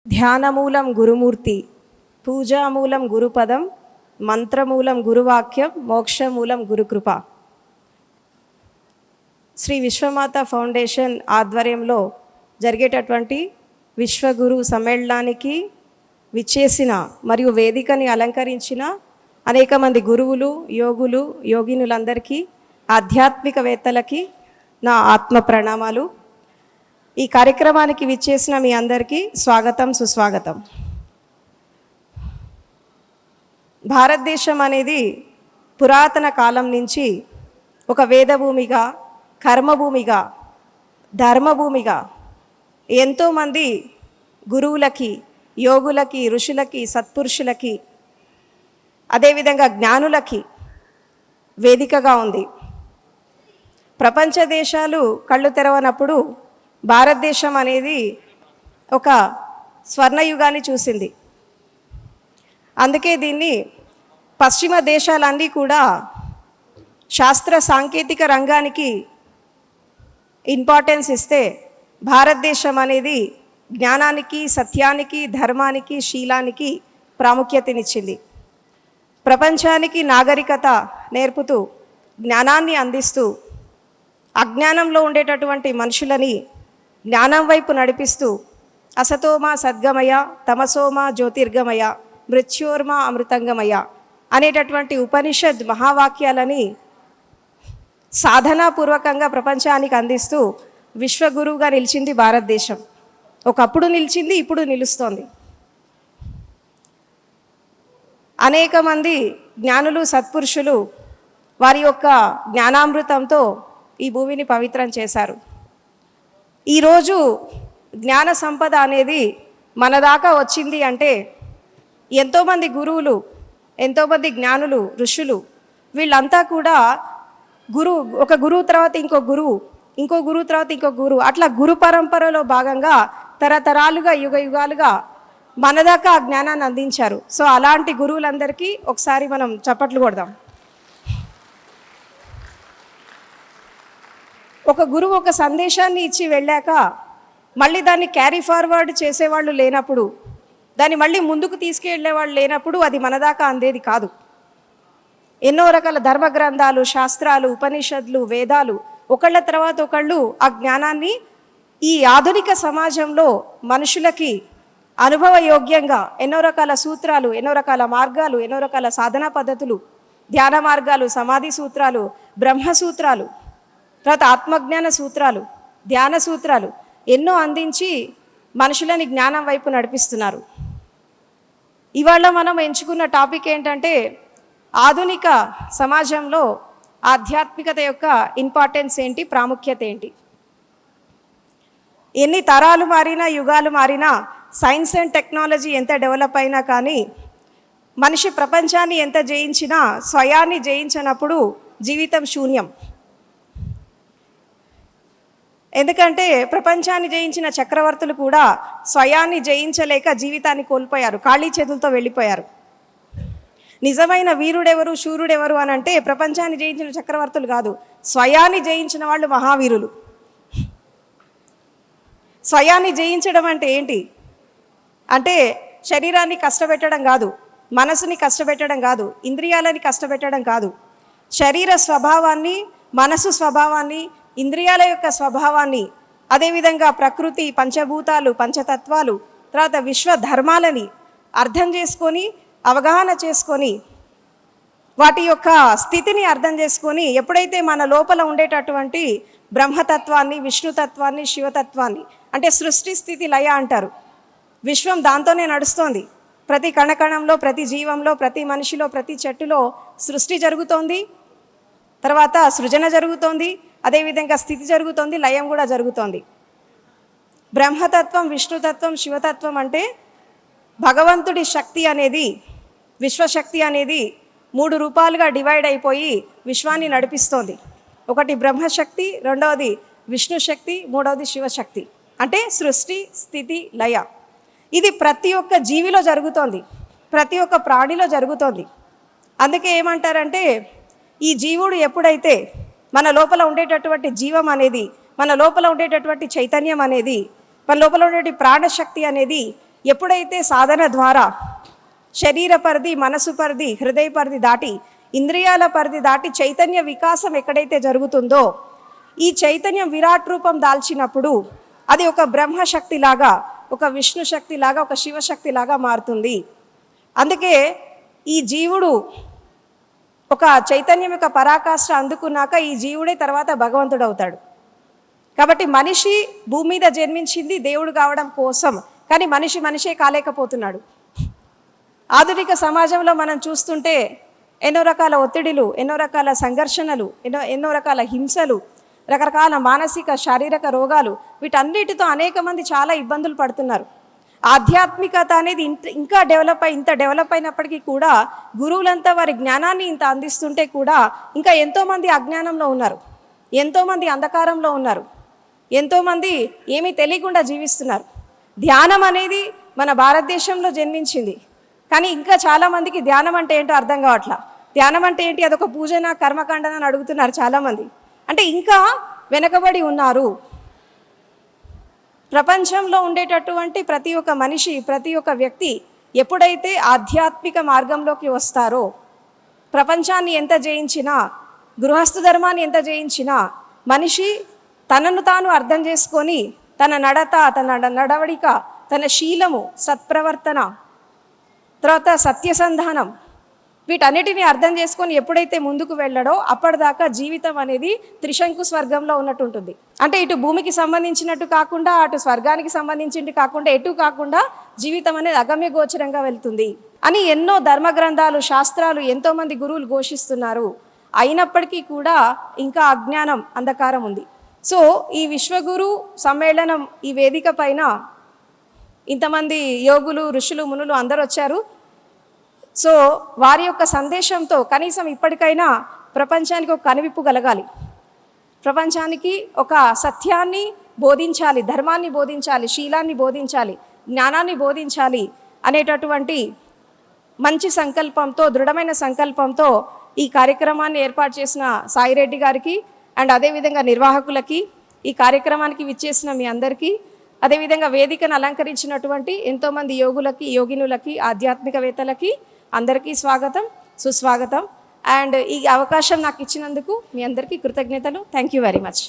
ధ్యానమూలం గురుమూర్తి, పూజామూలం గురుపదం, మంత్రమూలం గురువాక్యం, మోక్షమూలం gurukrupa. Shri విశ్వమాత foundation ఆధ్వర్యంలో జరిగేటటువంటి విశ్వగురు సమ్మేళనానికి విచ్చేసిన మరియు వేదికని అలంకరించిన అనేక మంది గురువులు, యోగులు, యోగినులందరికీ, ఆధ్యాత్మికవేత్తలకి నా ఆత్మ ప్రణామాలు. ఈ కార్యక్రమానికి విచ్చేసిన మీ అందరికీ స్వాగతం, సుస్వాగతం. భారతదేశం అనేది పురాతన కాలం నుంచి ఒక వేదభూమిగా, కర్మభూమిగా, ధర్మభూమిగా ఎంతోమంది గురువులకి, యోగులకి, ఋషులకి, సత్పురుషులకి, అదేవిధంగా జ్ఞానులకి వేదికగా ఉంది. ప్రపంచ దేశాలు కళ్ళు తెరవనప్పుడు భారతదేశం అనేది ఒక స్వర్ణయుగాన్ని చూసింది. అందుకే దీన్ని పశ్చిమ దేశాలన్నీ కూడా శాస్త్ర సాంకేతిక రంగానికి ఇంపార్టెన్స్ ఇస్తే, భారతదేశం అనేది జ్ఞానానికి, సత్యానికి, ధర్మానికి, శీలానికి ప్రాముఖ్యతనిచ్చింది. ప్రపంచానికి నాగరికత నేర్పుతూ, జ్ఞానాన్ని అందిస్తూ, అజ్ఞానంలో ఉండేటటువంటి మనుషులని జ్ఞానం వైపు నడిపిస్తూ, అసతోమా సద్గమయ, తమసోమా జ్యోతిర్గమయ, మృత్యోర్మా అమృతంగమయ అనేటటువంటి ఉపనిషద్ మహావాక్యాలని సాధనాపూర్వకంగా ప్రపంచానికి అందిస్తూ విశ్వగురువుగా నిలిచింది భారతదేశం. ఒకప్పుడు నిలిచింది, ఇప్పుడు నిలుస్తోంది. అనేక మంది జ్ఞానులు, సత్పురుషులు వారి యొక్క జ్ఞానామృతంతో ఈ భూమిని పవిత్రం చేశారు. ఈరోజు జ్ఞాన సంపద అనేది మన దాకా వచ్చింది అంటే ఎంతోమంది గురువులు, ఎంతోమంది జ్ఞానులు, ఋషులు, వీళ్ళంతా కూడా ఒక గురువు తర్వాత ఇంకో గురువు, ఇంకో గురువు తర్వాత ఇంకో గురువు, అట్లా గురు పరంపరలో భాగంగా తరతరాలుగా, యుగ యుగాలుగా మన దాకా ఆ జ్ఞానాన్ని అందించారు. సో అలాంటి గురువులందరికీ ఒకసారి మనం చప్పట్లు కొడదాం. ఒక గురువు ఒక సందేశాన్ని ఇచ్చి వెళ్ళాక మళ్ళీ దాన్ని క్యారీ ఫార్వర్డ్ చేసేవాళ్ళు లేనప్పుడు, దాన్ని మళ్ళీ ముందుకు తీసుకెళ్లేవాళ్ళు లేనప్పుడు అది మన దాకా అందేది కాదు. ఎన్నో రకాల ధర్మ గ్రంథాలు, శాస్త్రాలు, ఉపనిషత్తులు, వేదాలు ఒకళ్ళ తర్వాత ఒకళ్ళు ఆ జ్ఞానాన్ని ఈ ఆధునిక సమాజంలో మనుషులకి అనుభవయోగ్యంగా ఎన్నో రకాల సూత్రాలు, ఎన్నో రకాల మార్గాలు, ఎన్నో రకాల సాధనా పద్ధతులు, ధ్యాన మార్గాలు, సమాధి సూత్రాలు, బ్రహ్మసూత్రాలు, తర్వాత ఆత్మజ్ఞాన సూత్రాలు, ధ్యాన సూత్రాలు ఎన్నో అందించి మనుషులని జ్ఞానం వైపు నడిపిస్తున్నారు. ఇవాళ మనం ఎంచుకున్న టాపిక్ ఏంటంటే, ఆధునిక సమాజంలో ఆధ్యాత్మికత యొక్క ఇంపార్టెన్స్ ఏంటి, ప్రాముఖ్యత ఏంటి. ఎన్ని తరాలు మారినా, యుగాలు మారినా, సైన్స్ అండ్ టెక్నాలజీ ఎంత డెవలప్ అయినా కానీ, మనిషి ప్రపంచాన్ని ఎంత జయించినా స్వయాన్ని జయించినప్పుడు జీవితం శూన్యం. ఎందుకంటే ప్రపంచాన్ని జయించిన చక్రవర్తులు కూడా స్వయాన్ని జయించలేక జీవితాన్ని కోల్పోయారు, ఖాళీ చేతులతో వెళ్ళిపోయారు. నిజమైన వీరుడెవరు, శూరుడెవరు అని అంటే ప్రపంచాన్ని జయించిన చక్రవర్తులు కాదు, స్వయాన్ని జయించిన వాళ్ళు మహావీరులు. స్వయాన్ని జయించడం అంటే ఏంటి అంటే, శరీరాన్ని కష్టపెట్టడం కాదు, మనసుని కష్టపెట్టడం కాదు, ఇంద్రియాలని కష్టపెట్టడం కాదు. శరీర స్వభావాన్ని, మనసు స్వభావాన్ని, ఇంద్రియాల యొక్క స్వభావాన్ని, అదేవిధంగా ప్రకృతి, పంచభూతాలు, పంచతత్వాలు, తర్వాత విశ్వ ధర్మాలని అర్థం చేసుకొని, అవగాహన చేసుకొని, వాటి యొక్క స్థితిని అర్థం చేసుకొని, ఎప్పుడైతే మన లోపల ఉండేటటువంటి బ్రహ్మతత్వాన్ని, విష్ణుతత్వాన్ని, శివతత్వాన్ని, అంటే సృష్టి స్థితి లయ అంటారు, విశ్వం దాంతోనే నడుస్తోంది. ప్రతి కణకణంలో, ప్రతి జీవంలో, ప్రతి మనిషిలో, ప్రతి చెట్టులో సృష్టి జరుగుతోంది, తర్వాత సృజన జరుగుతోంది, అదేవిధంగా స్థితి జరుగుతోంది, లయం కూడా జరుగుతోంది. బ్రహ్మతత్వం, విష్ణుతత్వం, శివతత్వం అంటే భగవంతుడి శక్తి అనేది, విశ్వశక్తి అనేది 3 రూపాలుగా డివైడ్ అయిపోయి విశ్వాన్ని నడిపిస్తోంది. ఒకటి బ్రహ్మశక్తి, రెండవది విష్ణు శక్తి, మూడవది శివశక్తి. అంటే సృష్టి, స్థితి, లయ. ఇది ప్రతి ఒక్క జీవిలో జరుగుతోంది, ప్రతి ఒక్క ప్రాణిలో జరుగుతోంది. అందుకే ఏమంటారంటే, ఈ జీవుడు ఎప్పుడైతే మన లోపల ఉండేటటువంటి జీవం అనేది, మన లోపల ఉండేటటువంటి చైతన్యం అనేది, మన లోపల ఉండేటి ప్రాణశక్తి అనేది ఎప్పుడైతే సాధన ద్వారా శరీర పరిధి, మనసు పరిధి, హృదయ పరిధి దాటి, ఇంద్రియాల పరిధి దాటి చైతన్య వికాసం ఎక్కడైతే జరుగుతుందో, ఈ చైతన్యం విరాట్ రూపం దాల్చినప్పుడు అది ఒక బ్రహ్మశక్తిలాగా, ఒక విష్ణు శక్తిలాగా, ఒక శివశక్తిలాగా మారుతుంది. అందుకే ఈ జీవుడు ఒక చైతన్యం యొక్క పరాకాష్ఠ అందుకున్నాక ఈ జీవుడే తర్వాత భగవంతుడు అవుతాడు. కాబట్టి మనిషి భూమి మీద జన్మించింది దేవుడు కావడం కోసం, కానీ మనిషే కాలేకపోతున్నాడు. ఆధునిక సమాజంలో మనం చూస్తుంటే ఎన్నో రకాల ఒత్తిడిలు, ఎన్నో రకాల సంఘర్షణలు, ఎన్నో రకాల హింసలు, రకరకాల మానసిక శారీరక రోగాలు, వీటన్నిటితో అనేక మంది చాలా ఇబ్బందులు పడుతున్నారు. ఆధ్యాత్మికత అనేది ఇంకా ఇంత డెవలప్ అయినప్పటికీ కూడా గురువులంతా వారి జ్ఞానాన్ని ఇంత అందిస్తుంటే కూడా ఇంకా ఎంతోమంది అజ్ఞానంలో ఉన్నారు, ఎంతోమంది అంధకారంలో ఉన్నారు, ఎంతోమంది ఏమీ తెలియకుండా జీవిస్తున్నారు. ధ్యానం అనేది మన భారతదేశంలో జన్మించింది, కానీ ఇంకా చాలామందికి ధ్యానం అంటే ఏంటో అర్థం కావట్లా. ధ్యానం అంటే ఏంటి, అదొక పూజన, కర్మకాండన అని అడుగుతున్నారు చాలామంది. అంటే ఇంకా వెనకబడి ఉన్నారు. ప్రపంచంలో ఉండేటటువంటి ప్రతి ఒక్క మనిషి, ప్రతి ఒక్క వ్యక్తి ఎప్పుడైతే ఆధ్యాత్మిక మార్గంలోకి వస్తారో, ప్రపంచాన్ని ఎంత జయించినా, గృహస్థ ధర్మాన్ని ఎంత జయించినా, మనిషి తనను తాను అర్థం చేసుకొని తన నడత, తన నడవడిక, తన శీలము, సత్ప్రవర్తన, తర్వాత సత్యసంధానం, వీటన్నిటిని అర్థం చేసుకొని ఎప్పుడైతే ముందుకు వెళ్ళడో అప్పటిదాకా జీవితం అనేది త్రిశంకు స్వర్గంలో ఉన్నట్టు ఉంటుంది. అంటే ఇటు భూమికి సంబంధించినట్టు కాకుండా, అటు స్వర్గానికి సంబంధించినట్టు కాకుండా, ఎటు కాకుండా జీవితం అనేది అగమ్య గోచరంగా వెళ్తుంది అని ఎన్నో ధర్మ గ్రంథాలు, శాస్త్రాలు, ఎంతోమంది గురువులు ఘోషిస్తున్నారు. అయినప్పటికీ కూడా ఇంకా అజ్ఞానం, అంధకారం ఉంది. సో ఈ విశ్వగురు సమ్మేళనం, ఈ వేదిక పైన ఇంతమంది యోగులు, ఋషులు, మునులు అందరూ వచ్చారు. సో వారి యొక్క సందేశంతో కనీసం ఇప్పటికైనా ప్రపంచానికి ఒక కనువిప్పు కలగాలి, ప్రపంచానికి ఒక సత్యాన్ని బోధించాలి, ధర్మాన్ని బోధించాలి, శీలాన్ని బోధించాలి, జ్ఞానాన్ని బోధించాలి అనేటటువంటి మంచి సంకల్పంతో, దృఢమైన సంకల్పంతో ఈ కార్యక్రమాన్ని ఏర్పాటు చేసిన సాయిరెడ్డి గారికి అండ్ అదేవిధంగా నిర్వాహకులకి, ఈ కార్యక్రమానికి విచ్చేసిన మీ అందరికీ, అదేవిధంగా వేదికను అలంకరించినటువంటి ఎంతోమంది యోగులకి, యోగినులకి, ఆధ్యాత్మికవేత్తలకి అందరికీ స్వాగతం, సుస్వాగతం. అండ్ ఈ అవకాశం నాకు ఇచ్చినందుకు మీ అందరికీ కృతజ్ఞతలు. Thank you very much.